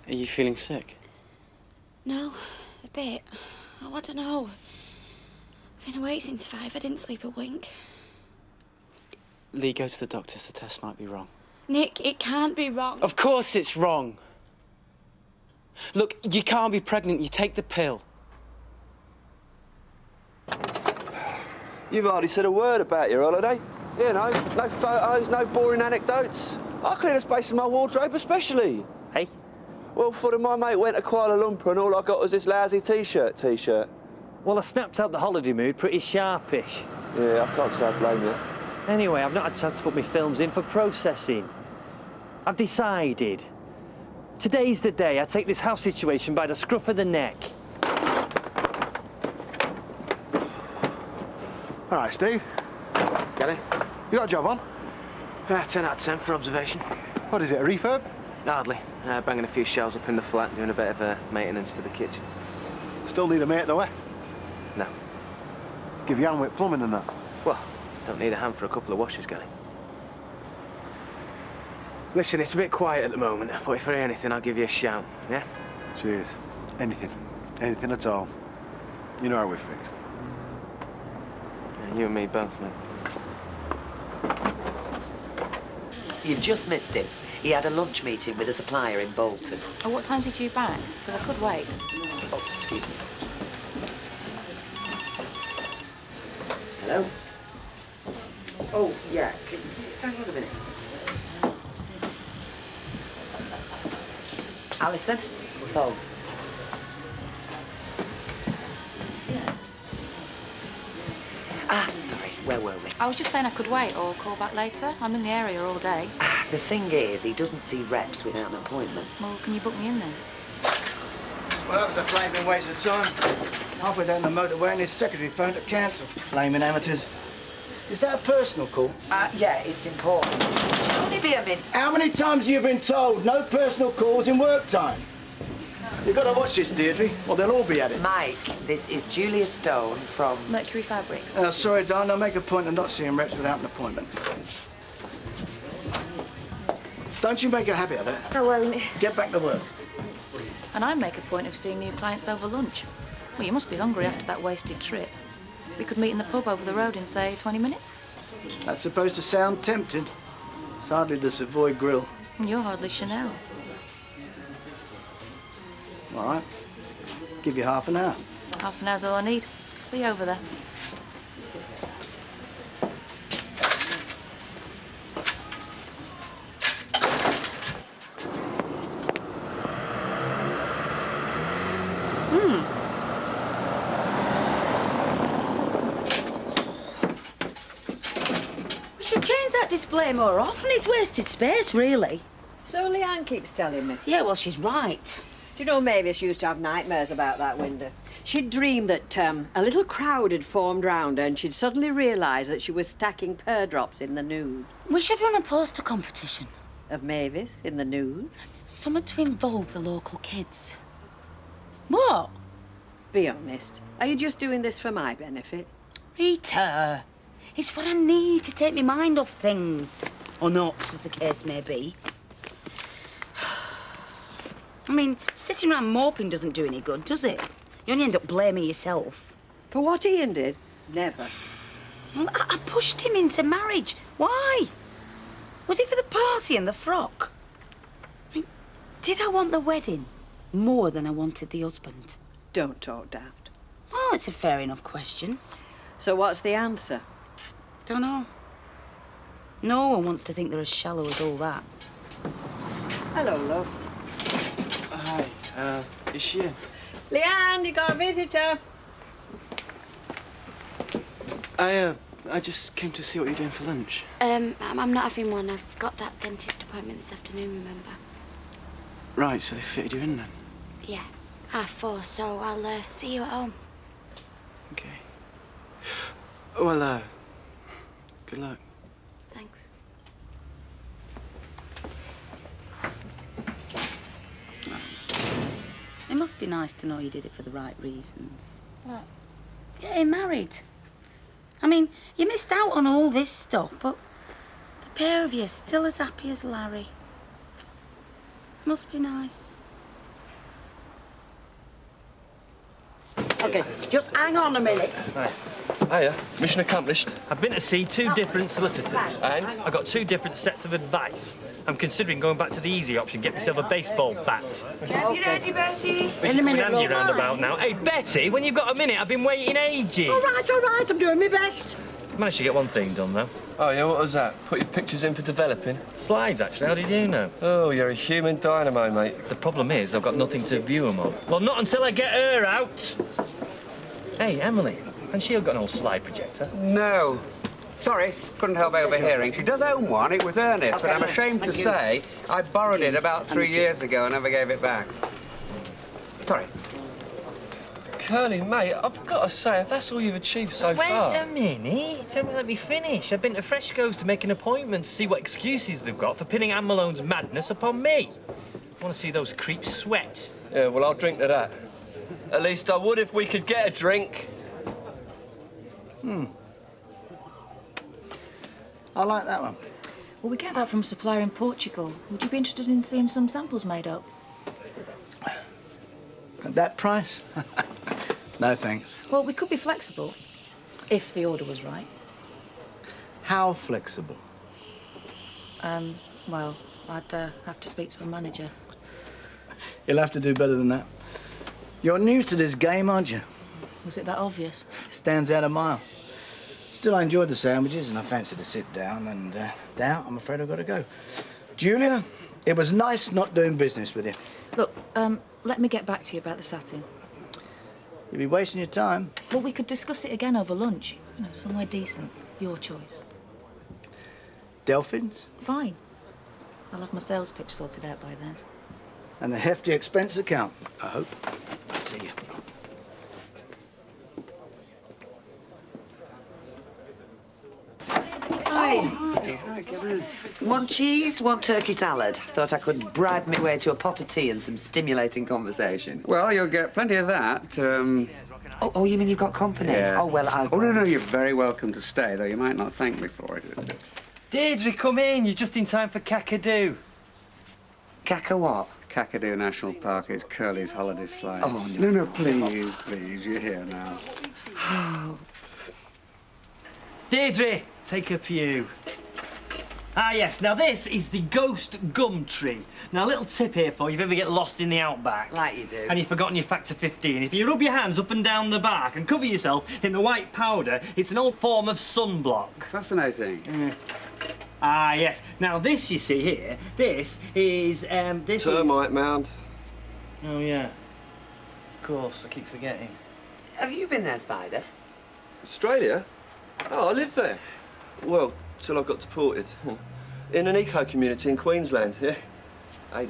Are you feeling sick? No, a bit. Oh, I don't know. I've been awake since 5. I didn't sleep a wink. Lee, go to the doctors. The test might be wrong. Nick, it can't be wrong. Of course it's wrong. Look, you can't be pregnant. You take the pill. You've hardly said a word about your holiday. You know, no photos, no boring anecdotes. I cleared the space in my wardrobe especially. Hey? Well, my mate went to Kuala Lumpur and all I got was this lousy T-shirt. Well, I snapped out the holiday mood pretty sharpish. Yeah, I can't say I blame you. Anyway, I've not had a chance to put my films in for processing. I've decided. Today's the day I take this house situation by the scruff of the neck. All right, Steve. Get it? You got a job on? 10 out of 10 for observation. What is it, a refurb? Hardly. Banging a few shelves up in the flat, doing a bit of maintenance to the kitchen. Still need a mate, though, eh? No. Give you hand with plumbing and that. Well, don't need a hand for a couple of washers, Gary. Listen, it's a bit quiet at the moment, but if I hear anything, I'll give you a shout, yeah? Cheers. Anything. Anything at all. You know how we're fixed. Yeah, you and me both, mate. You've just missed him. He had a lunch meeting with a supplier in Bolton. Oh, what time's he due back? Because I could wait. Oh, excuse me. Hello? Oh, yeah. Hang on a minute. Alison? Oh. Ah, sorry. Where were we? I was just saying I could wait or call back later. I'm in the area all day. The thing is, he doesn't see reps without an appointment. Well, can you book me in then? Well, that was a flaming waste of time. Halfway down the motorway and his secretary phoned to cancel. Flaming amateurs. Is that a personal call? Yeah, it's important. It should only be a minute. How many times have you been told no personal calls in work time? You've got to watch this, Deirdre, or they'll all be at it. Mike, this is Julia Stone from... Mercury Fabrics. Sorry, darling, I'll make a point of not seeing reps without an appointment. Don't you make a habit of it. I won't. Get back to work. And I make a point of seeing new clients over lunch. Well, you must be hungry after that wasted trip. We could meet in the pub over the road in, say, 20 minutes. That's supposed to sound tempting. It's hardly the Savoy Grill. And you're hardly Chanel. All right. Give you half an hour. Half an hour's all I need. See you over there. We should change that display more often. It's wasted space, really. So Leanne keeps telling me. Yeah, well, she's right. Do you know Mavis used to have nightmares about that window? She'd dream that a little crowd had formed round her and she'd suddenly realise that she was stacking pear drops in the nude. We should run a poster competition. Of Mavis in the nude? Something to involve the local kids. What? Be honest. Are you just doing this for my benefit? Rita, it's what I need to take my mind off things. Or not, as the case may be. I mean, sitting around moping doesn't do any good, does it? You only end up blaming yourself. For what Ian did? Never. Well, I pushed him into marriage. Why? Was it for the party and the frock? I mean, did I want the wedding more than I wanted the husband? Don't talk daft. Well, it's a fair enough question. So what's the answer? Don't know. No one wants to think they're as shallow as all that. Hello, love. Hi, is she in? Leanne, you got a visitor. I just came to see what you're doing for lunch. I'm not having one. I've got that dentist appointment this afternoon, remember? Right, so they fitted you in then? Yeah, 4:30, so I'll see you at home. Okay. Well, good luck. Thanks. It must be nice to know you did it for the right reasons. What? Getting married. I mean, you missed out on all this stuff, but the pair of you are still as happy as Larry. Must be nice. Cheers. OK, just hang on a minute. Right. Hiya, mission accomplished. I've been to see 2 different solicitors. And? I got 2 different sets of advice. I'm considering going back to the easy option, get myself a baseball bat. Have you ready, Betty? In a minute, Nancy love. roundabout now. Hey, Betty, when you've got a minute, I've been waiting ages. All right, I'm doing my best. Managed to get one thing done, though. Oh, yeah, what was that? Put your pictures in for developing? Slides, actually. How did you know? Oh, you're a human dynamo, mate. The problem is I've got nothing to view them on. Well, not until I get her out. Hey, Emily, hasn't she got an old slide projector? No. Sorry, couldn't help overhearing. She does own one, it was Ernest, but I'm ashamed to say I borrowed it about 3 years ago and never gave it back. Sorry. Curly, mate, I've got to say, if that's all you've achieved so far... Wait a minute. Let me finish. I've been to Fresco's to make an appointment to see what excuses they've got for pinning Anne Malone's madness upon me. I want to see those creeps sweat. Yeah, well, I'll drink to that. At least I would if we could get a drink. I like that one. Well, we get that from a supplier in Portugal. Would you be interested in seeing some samples made up? At that price? No, thanks. Well, we could be flexible, if the order was right. How flexible? Well, I'd have to speak to a manager. You'll have to do better than that. You're new to this game, aren't you? Was it that obvious? It stands out a mile. Still, I enjoyed the sandwiches and I fancied to sit down and now I'm afraid I've got to go. Julia, it was nice not doing business with you. Look, let me get back to you about the satin. You'll be wasting your time. Well, we could discuss it again over lunch. You know, somewhere decent. Your choice. Delphins? Fine. I'll have my sales pitch sorted out by then. And a hefty expense account, I hope. I'll see you. Hi. One cheese, one turkey salad. Thought I could bribe my way to a pot of tea and some stimulating conversation. Well, you'll get plenty of that. Oh, you mean you've got company? Yeah. Oh, well, I'll... Oh, no, you're very welcome to stay, though you might not thank me for it. Deirdre, come in. You're just in time for Kakadu. Kaka what? Kakadu National Park is Curly's holiday slide. Oh, no, please, you're here now. Deirdre, take a pew. Ah, yes, now this is the ghost gum tree. Now, a little tip here for you if you ever get lost in the outback. Like you do. And you've forgotten your factor 15. If you rub your hands up and down the bark and cover yourself in the white powder, it's an old form of sunblock. Fascinating. Ah, yes. Now, this, you see here, this is, Termite mound. Oh, yeah. Of course, I keep forgetting. Have you been there, Spider? Australia? Oh, I live there. Well, till I got deported. In an eco-community in Queensland, yeah.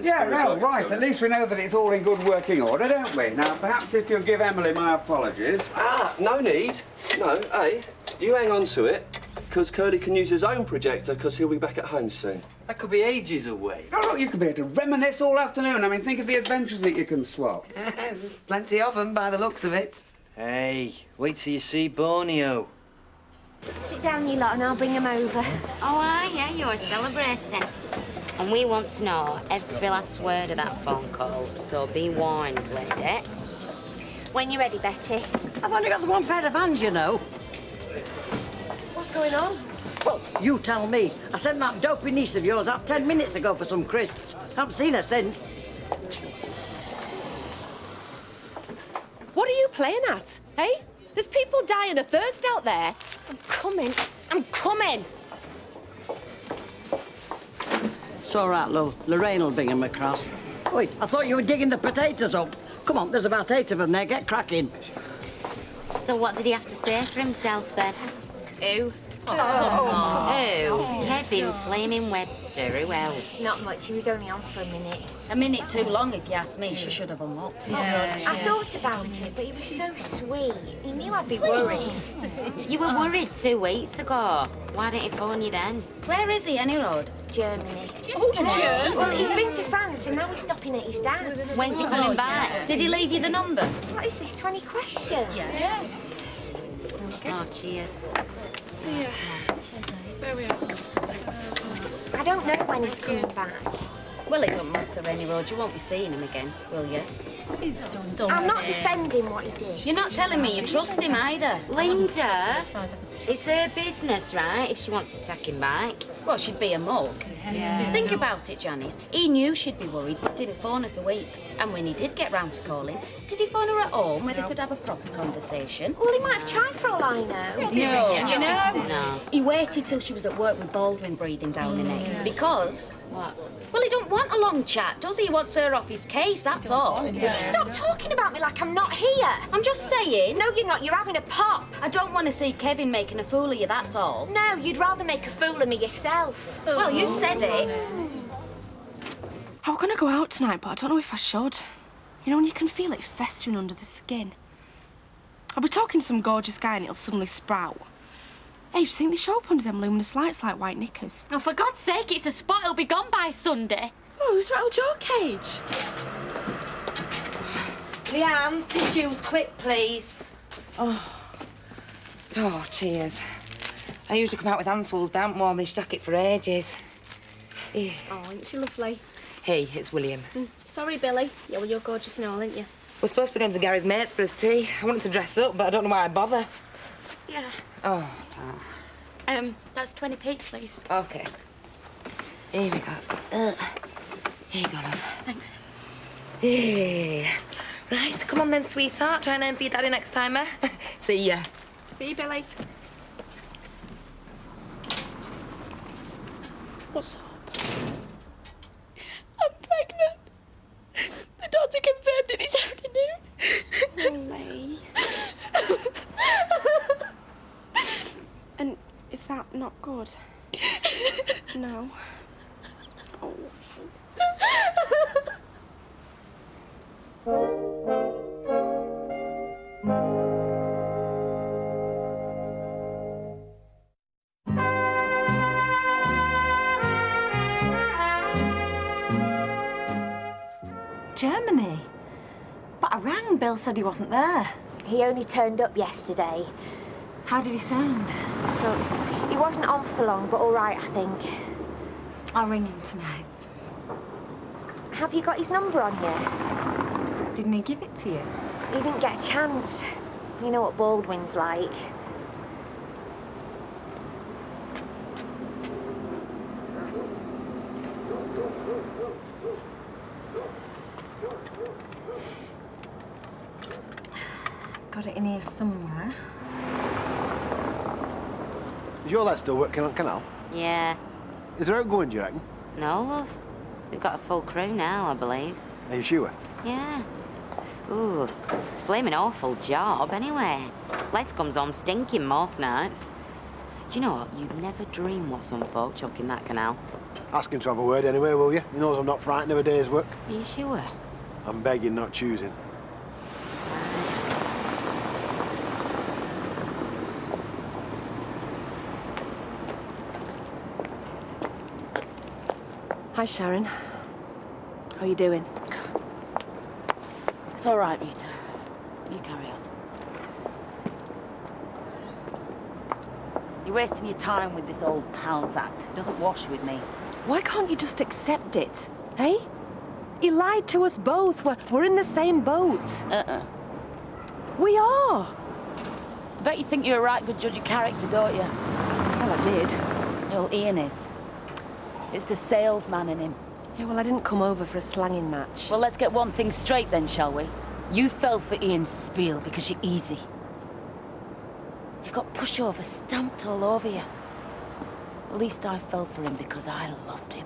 Yeah, well, right. At least we know that it's all in good working order, don't we? Now, perhaps if you'll give Emily my apologies. Ah, no need. No, hey, you hang on to it, because Curly can use his own projector, because he'll be back at home soon. That could be ages away. No, look, you could be able to reminisce all afternoon. I mean, think of the adventures that you can swap. There's plenty of them, by the looks of it. Hey, wait till you see Borneo. Sit down, you lot, and I'll bring them over. Oh, yeah, you're celebrating. And we want to know every last word of that phone call, so be warned, lady. When you're ready, Betty. I've only got the one pair of hands, you know. What's going on? Well, you tell me. I sent that dopey niece of yours out 10 minutes ago for some crisps. Haven't seen her since. What are you playing at, eh? There's people dying of thirst out there. I'm coming. I'm coming. It's all right, love. Lorraine will bring them across. Wait, I thought you were digging the potatoes up. Come on, there's about 8 of them there. Get cracking. So what did he have to say for himself, then? Who? Who? Kevin Flaming Webster. Who else? Not much. He was only on for a minute. A minute too long, if you ask me. She should have hung up. I thought about it, but he was so sweet. He knew I'd be worried. You were worried 2 weeks ago. Why didn't he phone you then? Where is he, any road? Germany. Oh, Germany? Well, he's been to France and now he's stopping at his dad's. When's he coming back? Did he leave you the number? What is this, 20 questions? Yeah. Oh, cheers. I don't know when he's coming back. Well, it don't matter any road. You won't be seeing him again, will you? I'm not defending what he did. You're not telling me you trust him either. Linda, it's her business, right, if she wants to take him back. Well, she'd be a mug. Yeah. Think about it, Janice. He knew she'd be worried, but didn't phone her for weeks. And when he did get round to calling, did he phone her at home where they could have a proper conversation? Well, he might have tried for all I know. No. No. He waited till she was at work with Baldwin breathing down her neck. Because... What? Well, he don't want a long chat, does he? He wants her off his case, that's all. Will you stop talking about me like I'm not here? I'm just saying. No, you're not. You're having a pop. I don't want to see Kevin making a fool of you, that's all. No, you'd rather make a fool of me yourself. Well, you said it. I was gonna go out tonight, but I don't know if I should. You know, when you can feel it festering under the skin. I'll be talking to some gorgeous guy and it'll suddenly sprout. Hey, do you think they show up under them luminous lights like white knickers? Oh, for God's sake, it's a spot. It'll be gone by Sunday. Oh, who's rattled your cage? Leanne, tissues, quick, please. Oh, cheers. I usually come out with handfuls, but I haven't worn this jacket for ages. Oh, isn't she lovely? Hey, it's William. Sorry, Billy. Yeah, well, you're gorgeous and all, aren't you? We're supposed to be going to Gary's mates for his tea. I wanted to dress up, but I don't know why I bother. Yeah. Oh. That's 20p, please. OK. Here we go. Here you go, love. Thanks. Hey. Right, come on then, sweetheart. Try and aim for your daddy next time, eh? See ya. See you, Billy. What's up? I'm pregnant. The doctor confirmed it this afternoon. Ollie. And is that not good? No. Oh. Germany? But I rang. Bill said he wasn't there. He only turned up yesterday. How did he sound? Look, he wasn't on for long, but all right, I think. I'll ring him tonight. Have you got his number on you? Didn't he give it to you? He didn't get a chance. You know what Baldwin's like. Got it in here somewhere. Is your lad still working on canal? Yeah. Is there outgoing, do you reckon? No, love. They've got a full crew now, I believe. Are you sure? Yeah. Ooh, it's a flaming awful job, anyway. Les comes home stinking most nights. Do you know what? You'd never dream what some folk chuck in that canal. Ask him to have a word anyway, will you? He knows I'm not frightened of a day's work. Are you sure? I'm begging, not choosing. Hi, Sharon. How are you doing? It's all right, Rita. You carry on. You're wasting your time with this old pals act. It doesn't wash with me. Why can't you just accept it, eh? He lied to us both. We're in the same boat. We are. I bet you think you're a right good judge of character, don't you? Well, I did. No, Ian is. It's the salesman in him. Yeah, well, I didn't come over for a slanging match. Well, let's get one thing straight then, shall we? You fell for Ian's spiel because you're easy. You've got pushover stamped all over you. At least I fell for him because I loved him.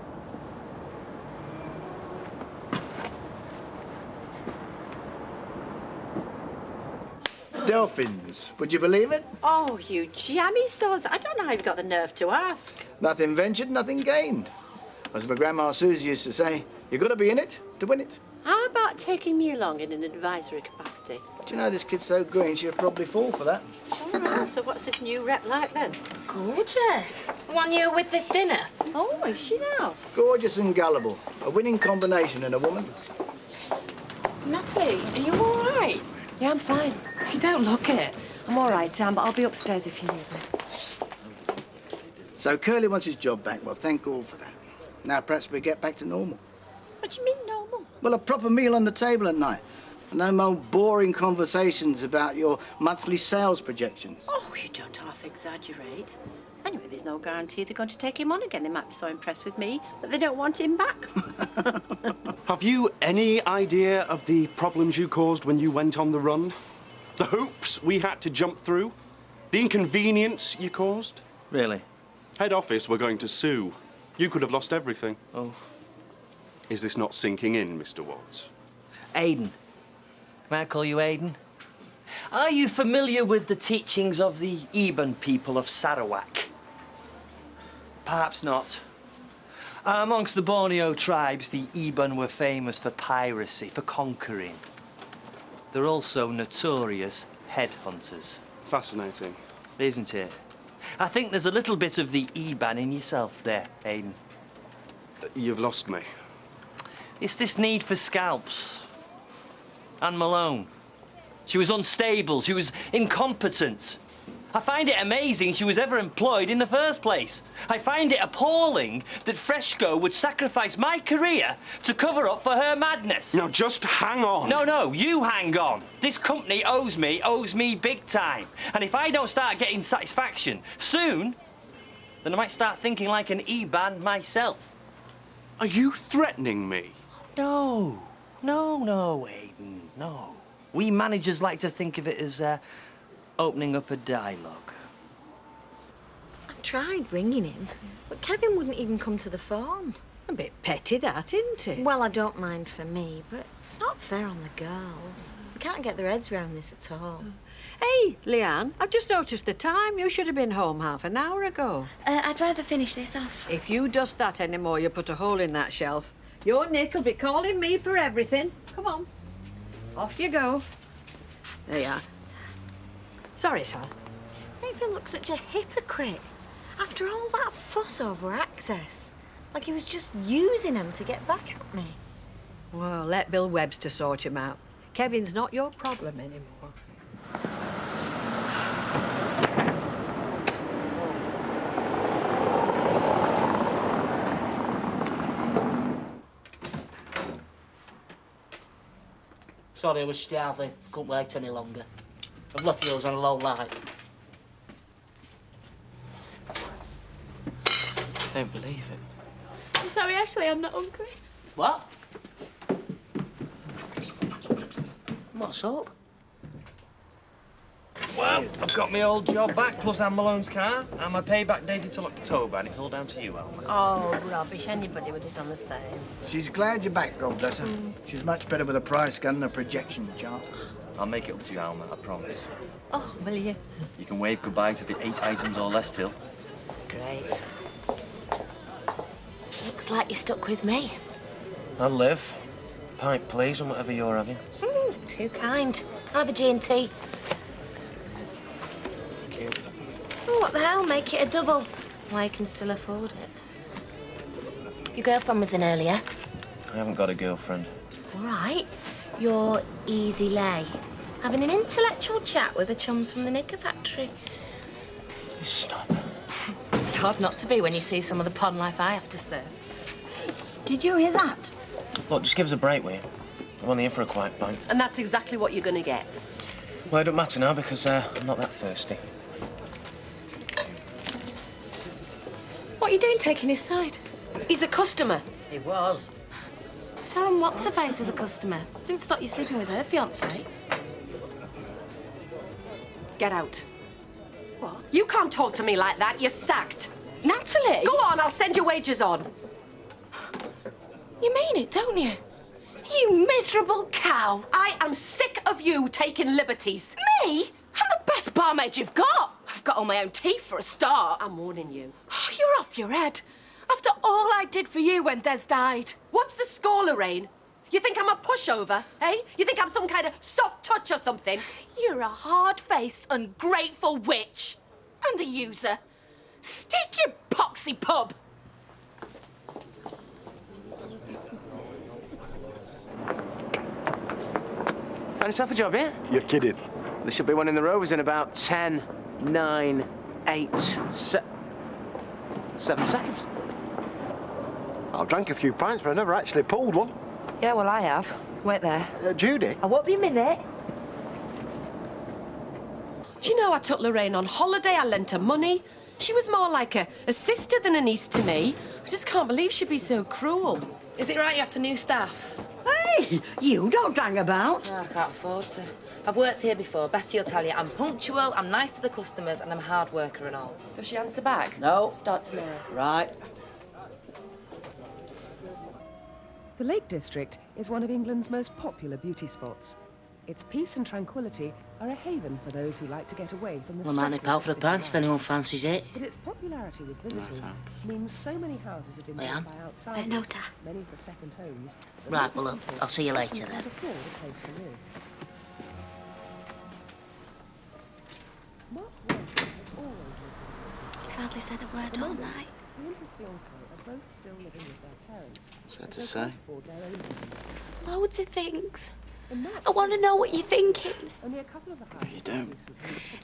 Dolphins, would you believe it? Oh, you jammy sods. I don't know how you've got the nerve to ask. Nothing ventured, nothing gained. As my grandma Susie used to say, you've got to be in it to win it. How about taking me along in an advisory capacity? Do you know this kid's so green she'll probably fall for that? All right, so what's this new rep like then? Gorgeous. The one you were with this dinner? Oh, is she now? Gorgeous and gullible. A winning combination in a woman. Natalie, are you all right? Yeah, I'm fine. You don't look it. I'm all right, Anne, but I'll be upstairs if you need me. So Curly wants his job back. Well, thank God for that. Now perhaps we get back to normal. What do you mean normal? Well, a proper meal on the table at night. No more boring conversations about your monthly sales projections. Oh, you don't half exaggerate. Anyway, there's no guarantee they're going to take him on again. They might be so impressed with me that they don't want him back. Have you any idea of the problems you caused when you went on the run? The hoops we had to jump through? The inconvenience you caused? Really? Head office were going to sue. You could have lost everything. Oh. Is this not sinking in, Mr. Watts? Aidan. May I call you Aidan? Are you familiar with the teachings of the Eban people of Sarawak? Perhaps not. Amongst the Borneo tribes, the Eban were famous for piracy, for conquering. They're also notorious headhunters. Fascinating. Isn't it? I think there's a little bit of the Eban in yourself there, Aidan. You've lost me. It's this need for scalps. Anne Malone. She was unstable. She was incompetent. I find it amazing she was ever employed in the first place. I find it appalling that Fresco would sacrifice my career to cover up for her madness. Now, just hang on. No, you hang on. This company owes me big time. And if I don't start getting satisfaction soon, then I might start thinking like an Eban myself. Are you threatening me? No, Aidan, no. We managers like to think of it as opening up a dialogue. I tried ringing him, but Kevin wouldn't even come to the phone. A bit petty, that, isn't it? Well, I don't mind for me, but it's not fair on the girls. They can't get their heads around this at all. Hey, Leanne, I've just noticed the time. You should have been home half an hour ago. I'd rather finish this off. If you dust that anymore, you put a hole in that shelf. Your Nick will be calling me for everything. Come on. Off you go. There you are. Sorry, Sal. Makes him look such a hypocrite. After all that fuss over access. Like he was just using him to get back at me. Well, let Bill Webster sort him out. Kevin's not your problem anymore. Sorry, I was starving. Couldn't wait any longer. I've left yours on a low light. Don't believe it. I'm sorry, Ashley, I'm not hungry. What? What's up? Well, I've got my old job back, plus Anne Malone's car, and my payback dated till October, and it's all down to you, Alma. Oh, rubbish. Anybody would have done the same. She's glad you're back, God bless her. She's much better with a price gun and a projection chart. I'll make it up to you, Alma, I promise. Oh, will you? You can wave goodbye to the 8 items or less till. Great. Looks like you're stuck with me. I'll live. Pint, please, and whatever you're having. Too kind. I'll have a G&T. Oh, what the hell? Make it a double. Why, you can still afford it. Your girlfriend was in earlier. I haven't got a girlfriend. All right. You're easy lay. Having an intellectual chat with the chums from the knicker factory. Stop. It's hard not to be when you see some of the pond life I have to serve. Did you hear that? Look, just give us a break, will you? I'm only in for a quiet pint. And that's exactly what you're going to get. Well, it don't matter now because I'm not that thirsty. What are you doing taking his side? He's a customer. He was. Sarah What's-Her-Face was a customer. Didn't stop you sleeping with her fiancé. Get out. What? You can't talk to me like that. You're sacked. Natalie! Go on, I'll send your wages on. You mean it, don't you? You miserable cow. I am sick of you taking liberties. Me? I'm the best barmaid you've got. I've got all my own teeth for a start. I'm warning you. Oh, you're off your head. After all I did for you when Des died. What's the score, Lorraine? You think I'm a pushover, eh? You think I'm some kind of soft touch or something? You're a hard-faced, ungrateful witch. And a user. Stick your poxy pub. Found yourself a job, yeah? You're kidding. There should be one in the Rovers in about 10, 9, 8, 7 seconds. I've drank a few pints, but I never actually pulled one. Yeah, well, I have. Wait there. Judy? I won't be a minute. Do you know, I took Lorraine on holiday, I lent her money. She was more like a sister than a niece to me. I just can't believe she'd be so cruel. Is it right you have to new staff? Hey, you don't hang about. No, I can't afford to. I've worked here before. Betty will tell you I'm punctual, I'm nice to the customers, and I'm a hard worker and all. Does she answer back? No. Start tomorrow. Right. The Lake District is one of England's most popular beauty spots. Its peace and tranquility are a haven for those who like to get away from the Well, might nip out for a pint if anyone fancies it. But its popularity with visitors means so many houses have been built by outsiders, many for second homes. Right, well, I'll see you later then. Afford a place to live. Mark Wilson has always lived You've hardly said a word all night. He and his fiancée are both still living with their parents. What's that to say? Loads of things. I want to know what you're thinking. Only a couple of the houses. You don't.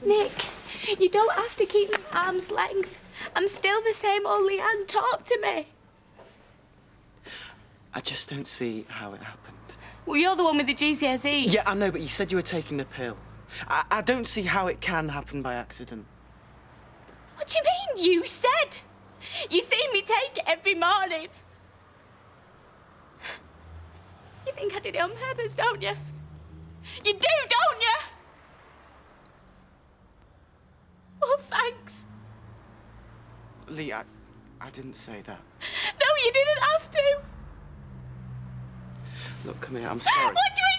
Nick, you don't have to keep me at arm's length. I'm still the same old Leanne. Talk to me. I just don't see how it happened. Well, you're the one with the GCSEs. Yeah, I know, but you said you were taking the pill. I don't see how it can happen by accident. What do you mean, you said? You see me take it every morning. You think I did it on purpose, don't you? You do, don't you? Well, thanks. Lee, I didn't say that. No, you didn't have to. Look, come here, I'm sorry. What do you